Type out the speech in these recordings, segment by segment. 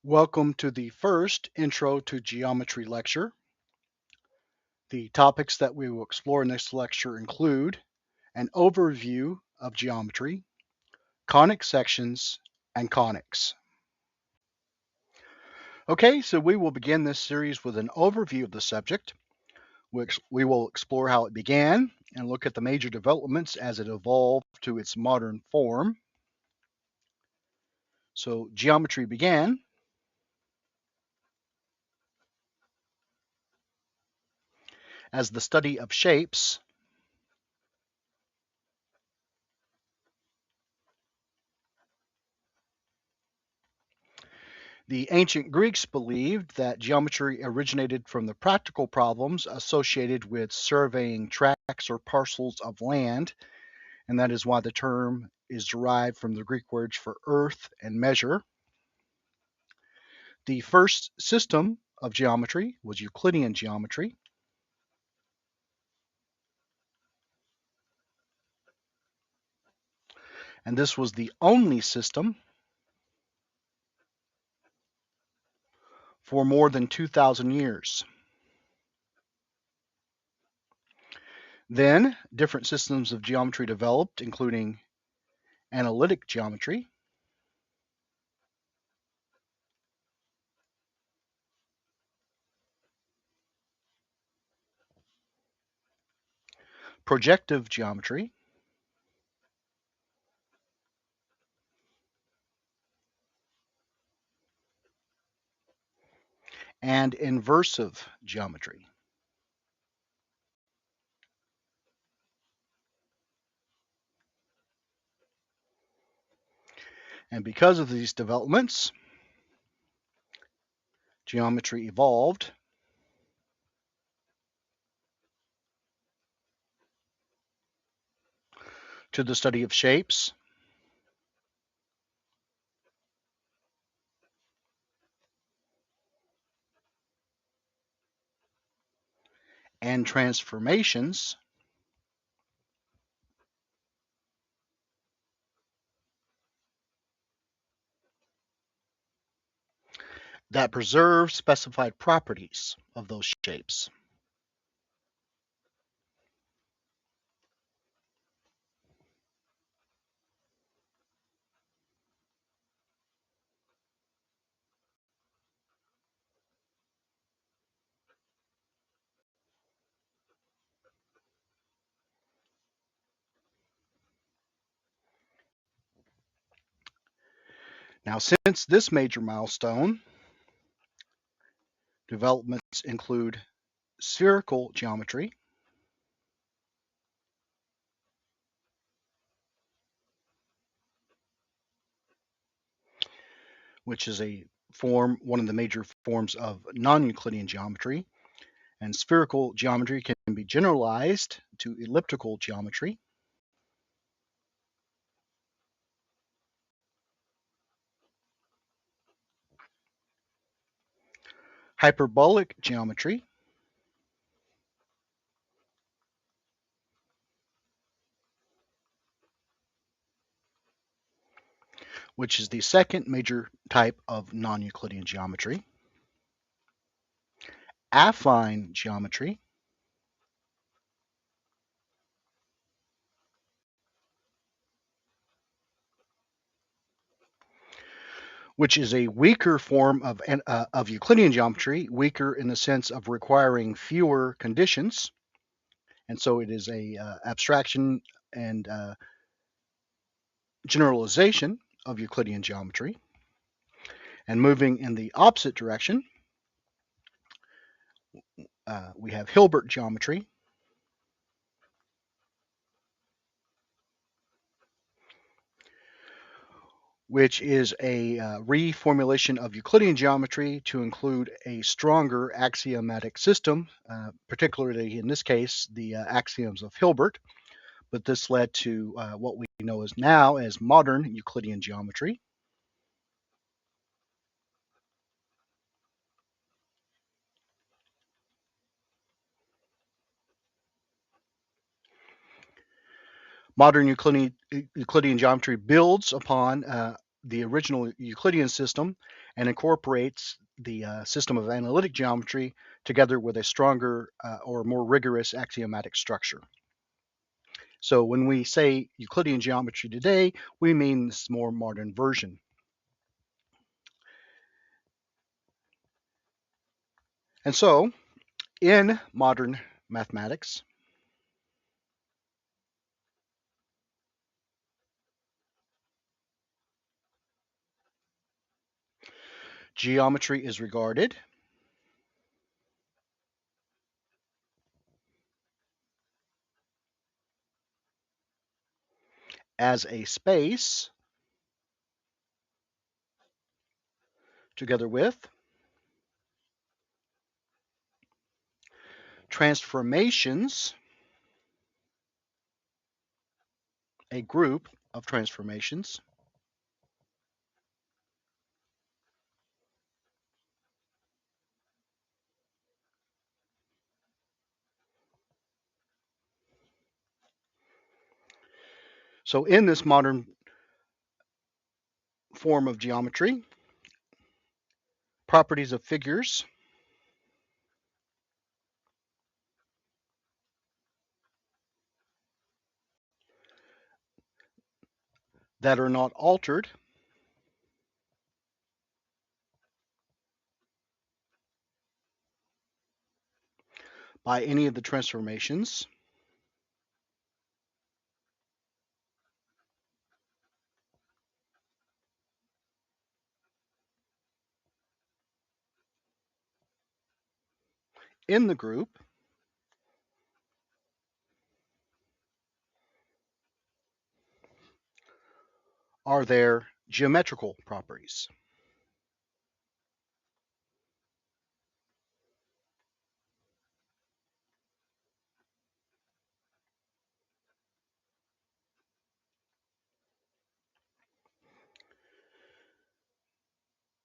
Welcome to the first Intro to Geometry lecture. The topics that we will explore in this lecture include an overview of geometry, conic sections, and conics. Okay, so we will begin this series with an overview of the subject, which we will explore how it began and look at the major developments as it evolved to its modern form. So geometry began as the study of shapes. The ancient Greeks believed that geometry originated from the practical problems associated with surveying tracts or parcels of land, and that is why the term is derived from the Greek words for earth and measure. The first system of geometry was Euclidean geometry, and this was the only system for more than 2,000 years. Then, different systems of geometry developed, including analytic geometry, projective geometry, and inversive geometry. And because of these developments, geometry evolved to the study of shapes, and transformations that preserve specified properties of those shapes. Now, since this major milestone, developments include spherical geometry, which is one of the major forms of non-Euclidean geometry, and spherical geometry can be generalized to elliptical geometry. Hyperbolic geometry, which is the second major type of non-Euclidean geometry. Affine geometry, which is a weaker form of Euclidean geometry, weaker in the sense of requiring fewer conditions. And so it is a abstraction and generalization of Euclidean geometry. And moving in the opposite direction, we have Hilbert geometry, which is a reformulation of Euclidean geometry to include a stronger axiomatic system, particularly in this case, the axioms of Hilbert. But this led to what we know as now as modern Euclidean geometry. Modern Euclidean geometry builds upon the original Euclidean system and incorporates the system of analytic geometry together with a stronger or more rigorous axiomatic structure. So when we say Euclidean geometry today, we mean this more modern version. And so in modern mathematics, geometry is regarded as a space together with transformations, a group of transformations, so in this modern form of geometry, properties of figures that are not altered by any of the transformations in the group are their geometrical properties.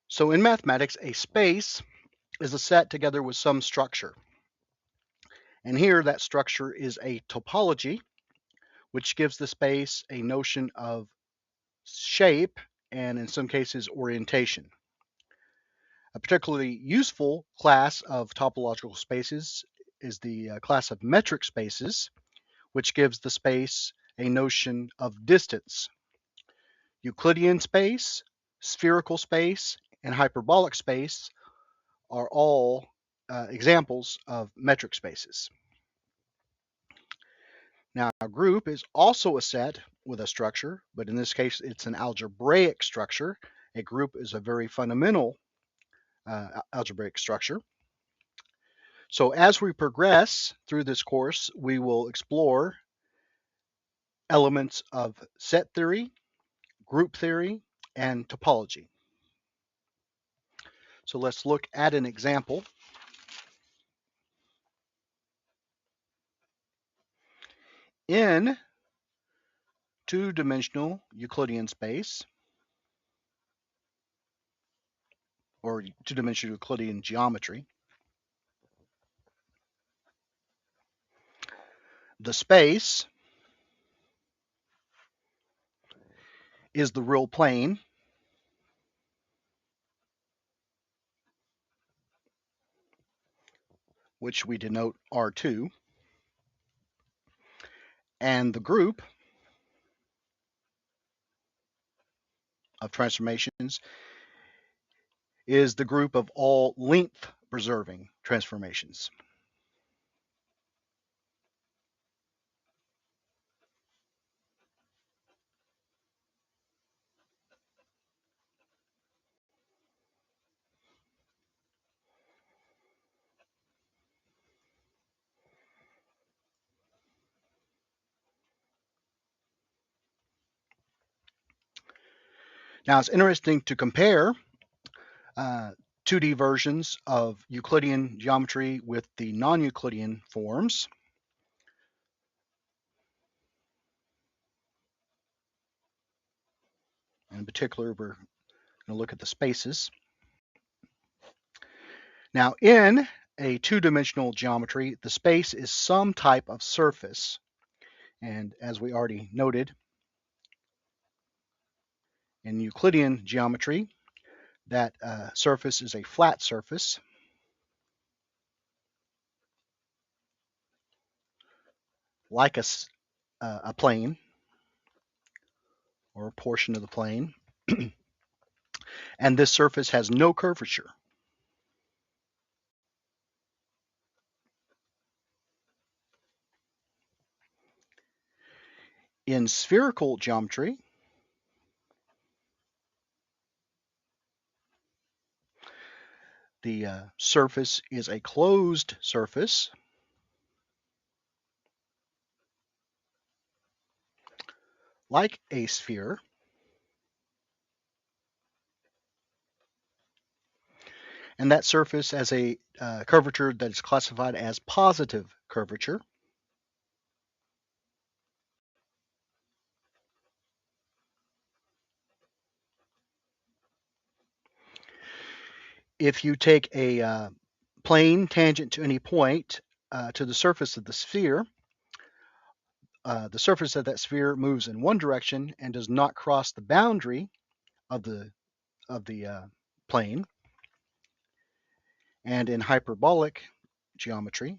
So in mathematics, a space is a set together with some structure. And here that structure is a topology, which gives the space a notion of shape and in some cases orientation. A particularly useful class of topological spaces is the class of metric spaces, which gives the space a notion of distance. Euclidean space, spherical space, and hyperbolic space are all examples of metric spaces. Now, a group is also a set with a structure, but in this case, it's an algebraic structure. A group is a very fundamental algebraic structure. So as we progress through this course, we will explore elements of set theory, group theory, and topology. So let's look at an example. In two-dimensional Euclidean space, or two-dimensional Euclidean geometry, the space is the real plane, which we denote R2, and the group of transformations is the group of all length-preserving transformations. Now, it's interesting to compare 2D versions of Euclidean geometry with the non-Euclidean forms. In particular, we're going to look at the spaces. Now, in a two-dimensional geometry, the space is some type of surface. And as we already noted, in Euclidean geometry, That surface is a flat surface, like a plane or a portion of the plane, and this surface has no curvature. In spherical geometry, the surface is a closed surface, like a sphere, and that surface has a curvature that is classified as positive curvature. If you take a plane tangent to any point to the surface of the sphere, the surface of that sphere moves in one direction and does not cross the boundary of the plane. And in hyperbolic geometry,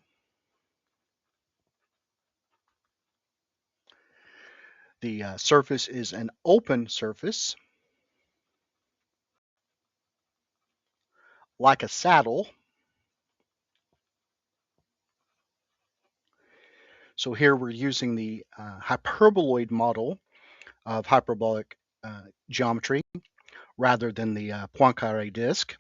the surface is an open surface, like a saddle. So here we're using the hyperboloid model of hyperbolic geometry rather than the Poincaré disk.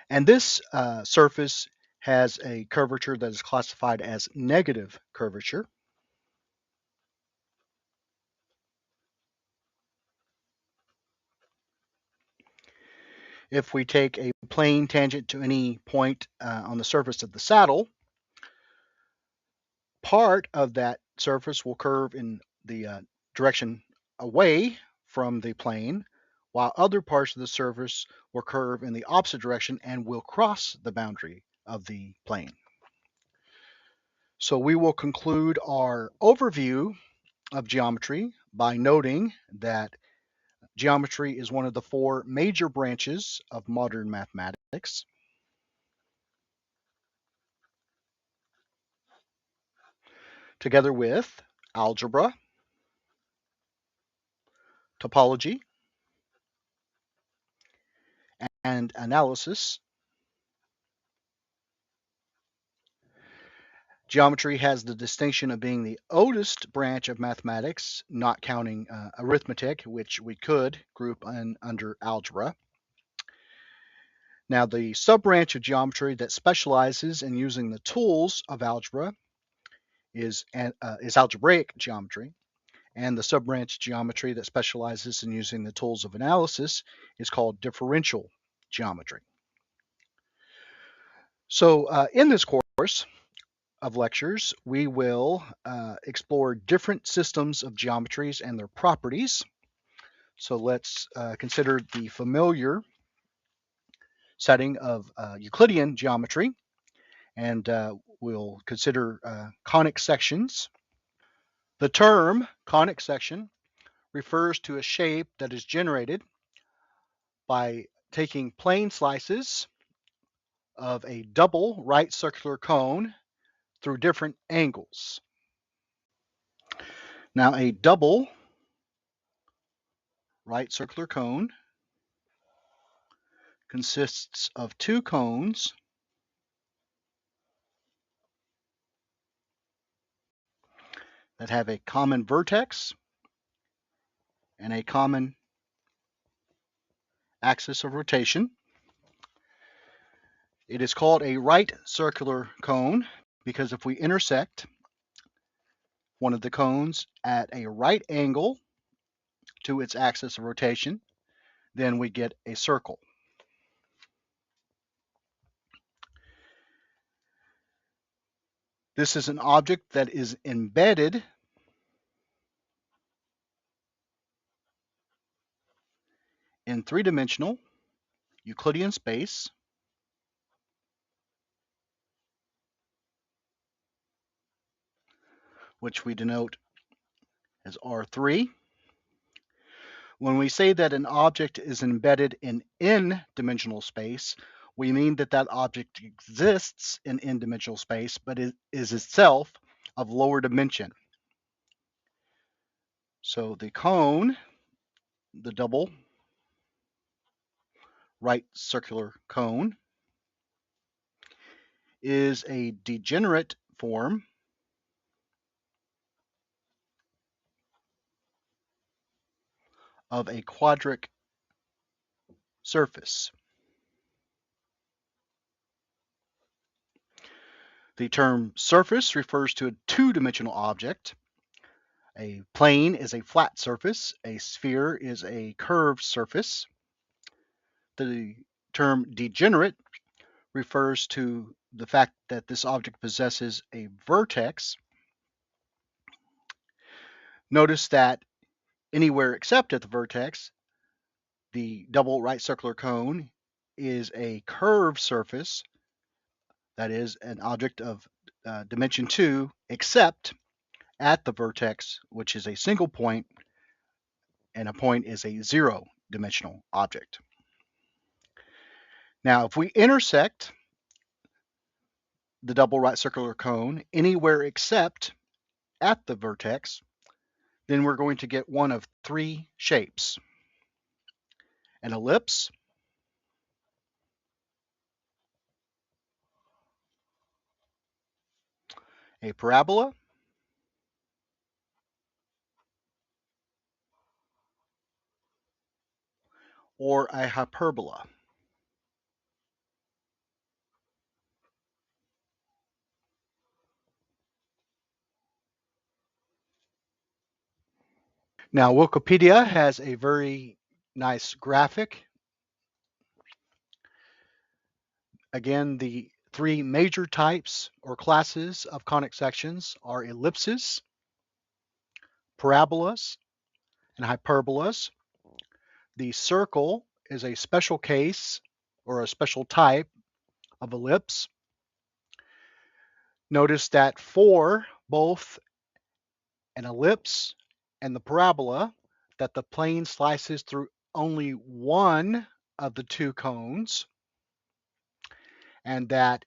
And this surface has a curvature that is classified as negative curvature. If we take a plane tangent to any point on the surface of the saddle, part of that surface will curve in the direction away from the plane, while other parts of the surface will curve in the opposite direction and will cross the boundary of the plane. So we will conclude our overview of geometry by noting that geometry is one of the four major branches of modern mathematics. Together with algebra, topology, and analysis. Geometry has the distinction of being the oldest branch of mathematics, not counting arithmetic, which we could group under algebra. Now, the sub-branch of geometry that specializes in using the tools of algebra is algebraic geometry, and the sub-branch geometry that specializes in using the tools of analysis is called differential geometry. So in this course of lectures, we will explore different systems of geometries and their properties. So let's consider the familiar setting of Euclidean geometry, and we'll consider conic sections. The term conic section refers to a shape that is generated by taking plane slices of a double right circular cone through different angles. Now, a double right circular cone consists of two cones that have a common vertex and a common axis of rotation. It is called a right circular cone because if we intersect one of the cones at a right angle to its axis of rotation, then we get a circle. This is an object that is embedded in three-dimensional Euclidean space, which we denote as R3, When we say that an object is embedded in n-dimensional space, we mean that that object exists in n-dimensional space, but it is itself of lower dimension. So the cone, the double right circular cone, is a degenerate form of a quadric surface. The term surface refers to a two-dimensional object. A plane is a flat surface. A sphere is a curved surface. The term degenerate refers to the fact that this object possesses a vertex. Notice that anywhere except at the vertex, the double right circular cone is a curved surface, that is, an object of dimension 2, except at the vertex, which is a single point, and a point is a zero-dimensional object. Now, if we intersect the double right circular cone anywhere except at the vertex, then we're going to get one of three shapes: an ellipse, a parabola, or a hyperbola. Now, Wikipedia has a very nice graphic. Again, the three major types or classes of conic sections are ellipses, parabolas, and hyperbolas. The circle is a special case or a special type of ellipse. Notice that for both an ellipse and the parabola, that the plane slices through only one of the two cones, and that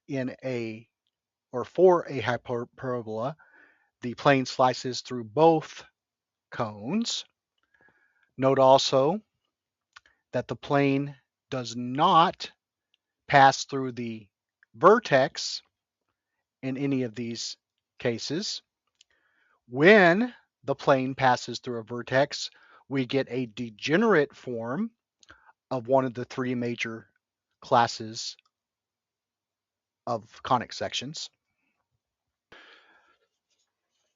for a hyperbola, the plane slices through both cones. Note also that the plane does not pass through the vertex in any of these cases. When the plane passes through a vertex, we get a degenerate form of one of the three major classes of conic sections.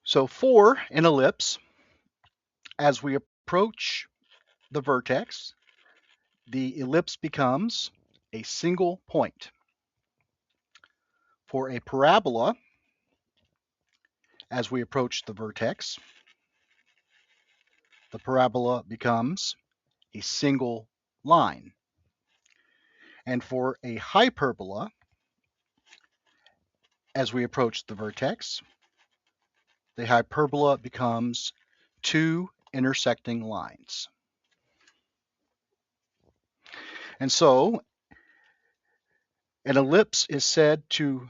So for an ellipse, as we approach the vertex, the ellipse becomes a single point. For a parabola, as we approach the vertex, the parabola becomes a single line. And for a hyperbola, as we approach the vertex, the hyperbola becomes two intersecting lines. And so an ellipse is said to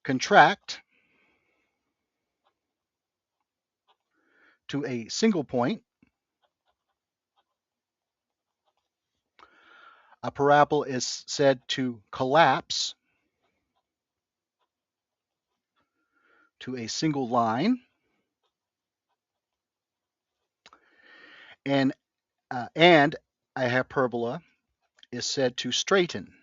contract to a single point. A parabola is said to collapse to a single line. And a hyperbola is said to straighten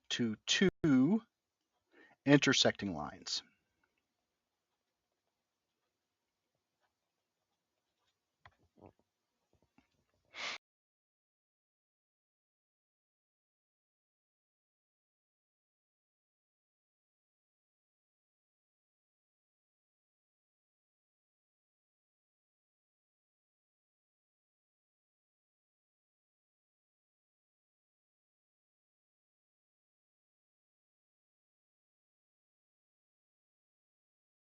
to two intersecting lines.